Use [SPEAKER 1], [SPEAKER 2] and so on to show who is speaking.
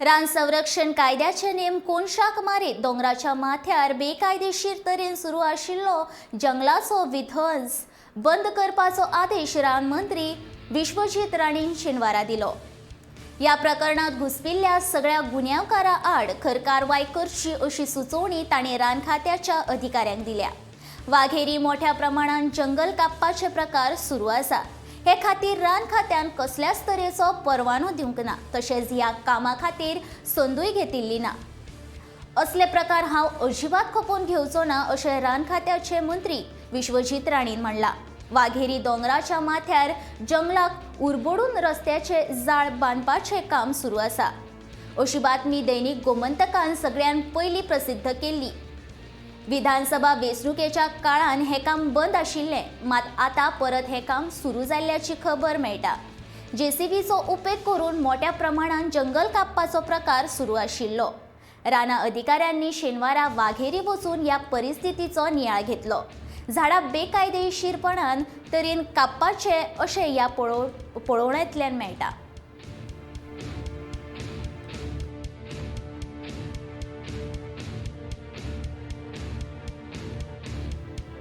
[SPEAKER 1] रान संरक्षण कायद्याचे नेम कोनशाक मारीत दोंगराच्या माथ्यार बेकायदेशीर तरेन सुरू आशिल्लो जंगलाचो विध्वंस बंद करपाचो आदेश रान मंत्री विश्वजीत राणीन शेनवारा दिलो। या प्रकरणात घुसपिल्ल्या सगळ्या गुन्यांवकारां आड खर कारवाय करची अशी सुचोवणी ताणें रान खात्याच्या अधिकाऱ्यांक दिल्या। वाघेरी मोठ्या प्रमाणात जंगल कापपाचे प्रकार सुरू आसा। हे खातीर रान खात्यान कसल्याच तरेचो परवानो दिवंक ना, तशेंच ह्या कामा खातीर संदूय घेतिल्ली ना। असले प्रकार हांव अजिबात खपोवन घेवचो ना अशें रान खात्याचे मंत्री विश्वजीत राणीन म्हणलां। वाघेरी दोंगराच्या माथ्यार जंगलाक उरबडून रस्त्याचे जाळ बांदपाचें काम सुरू आसा अशी बातमी दैनिक गोमंतकान सगळ्यान पयलीं प्रसिद्ध केल्ली। विधानसभा वेंचणुकेच्या काळान हे काम बंद आशिल्लें, मात आतां परत हे काम सुरू जाल्ल्याची खबर मेळटा। जेसीबीचो उपेग करून मोठ्या प्रमाणात जंगल कापपाचो प्रकार सुरू आशिल्लो। राना अधिकाऱ्यांनी शेनवारा वाघेरी वचून ह्या परिस्थितीचो नियाळ घेतलो। झाडां बेकायदेशीरपणान तरेन कापपाचे अशें ह्या पळोवणेंतल्यान मेळटा।